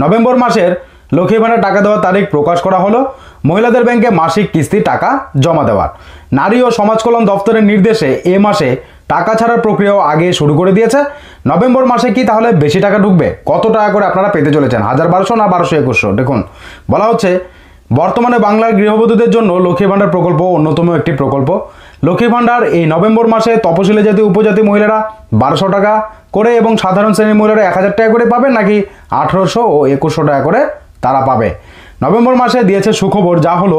November মাসের লক্ষ্মী ভাণ্ডার টাকা দেওয়ার তারিখ প্রকাশ করা হলো। মহিলাদের ব্যাংকে মাসিক কিস্তি টাকা জমা দেওয়ার নারী ও সমাজ কল্যাণ দপ্তরের নির্দেশে এ মাসে টাকা ছাড়ার প্রক্রিয়াও আগে শুরু করে দিয়েছে। নভেম্বর মাসে কি তাহলে বেশি টাকা ঢুকবে? কত টাকা করে আপনারা পেতে চলেছেন? 1000-1200 না 1200-2100? দেখুন, বলা হচ্ছে বর্তমানে বাংলার গৃহবধূদের জন্য লক্ষ্মী ভাণ্ডার প্রকল্প অন্যতম একটি প্রকল্প। লক্ষ্মী ভাণ্ডার এই নভেম্বর মাসে তপশিলি জাতি উপজাতি মহিলারা 1200 টাকা করে এবং সাধারণ শ্রেণীর মহিলারা 1000 টাকা করে পাবেন, নাকি 1800 ও 2100 টাকা করে তারা পাবে। নভেম্বর মাসে দিয়েছে সুখবর, যা হলো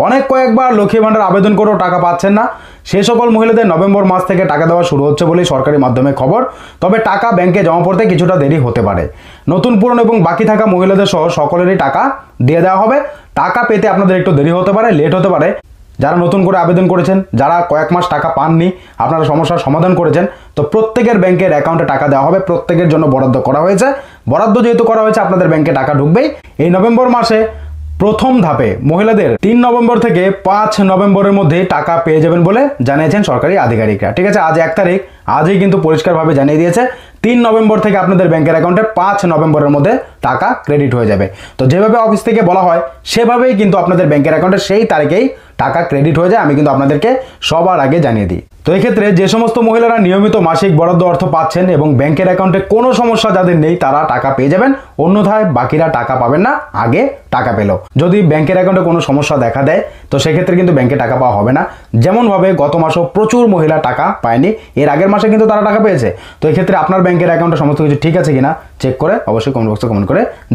অনেক কয়েকবার লক্ষ্মী ভাণ্ডার আবেদন করেও টাকা পাচ্ছেন না। সে সকল মহিলাদের নভেম্বর মাস থেকে টাকা দেওয়া শুরু হচ্ছে বলেই সরকারি মাধ্যমে খবর। তবে টাকা ব্যাংকে জমা পড়তে কিছুটা দেরি হতে পারে। নতুন পুরনো এবং বাকি থাকা মহিলাদের সহ সকলেরই টাকা দিয়ে দেওয়া হবে। টাকা পেতে আপনাদের একটু দেরি হতে পারে, লেট হতে পারে। যারা নতুন করে আবেদন করেছেন, যারা কয়েক মাস টাকা পাননি, আপনারা সমস্যার সমাধান করেছেন, তো প্রত্যেকের ব্যাংকের অ্যাকাউন্টে টাকা দেওয়া হবে। প্রত্যেকের জন্য বরাদ্দ করা হয়েছে। বরাদ্দ যেহেতু করা হয়েছে, আপনাদের ব্যাংকে টাকা ঢুকবেই। এই নভেম্বর মাসে প্রথম ধাপে মহিলাদের 3 নভেম্বর থেকে 5 নভেম্বরের মধ্যে টাকা পেয়ে যাবেন বলে জানিয়েছেন সরকারি আধিকারিকরা। ঠিক আছে, আজ 1 তারিখ, আজই কিন্তু পরিষ্কারভাবে জানিয়ে দিয়েছে 3 নভেম্বর থেকে আপনাদের ব্যাংকের অ্যাকাউন্টে 5 নভেম্বরের মধ্যে টাকা ক্রেডিট হয়ে যাবে। তো যেভাবে অফিস থেকে বলা হয় সেভাবেই কিন্তু আপনাদের ব্যাংকের অ্যাকাউন্টে সেই তারিখেই টাকা ক্রেডিট হয়ে যায়। আমি কিন্তু আপনাদেরকে সবার আগে জানিয়ে দিই। তো এক্ষেত্রে যে সমস্ত মহিলারা নিয়মিত মাসিক বরাদ্দ অর্থ পাচ্ছেন এবং ব্যাংকের অ্যাকাউন্টে কোনো সমস্যা যাদের নেই, তারা টাকা পেয়ে যাবেন। অন্যথায় বাকিরা টাকা পাবেন না, আগে টাকা পেল। যদি ব্যাংকের অ্যাকাউন্টে কোনো সমস্যা দেখা দেয়, তো সেক্ষেত্রে কিন্তু ব্যাংকে টাকা পাওয়া হবে না। যেমনভাবে গত মাসেও প্রচুর মহিলা টাকা পায়নি, এর আগের মাসে কিন্তু তারা টাকা পেয়েছে। তো এক্ষেত্রে আপনার ব্যাংকের অ্যাকাউন্টে সমস্ত কিছু ঠিক আছে কিনা চেক করে অবশ্যই কমেন্ট বক্সে কমেন্ট করে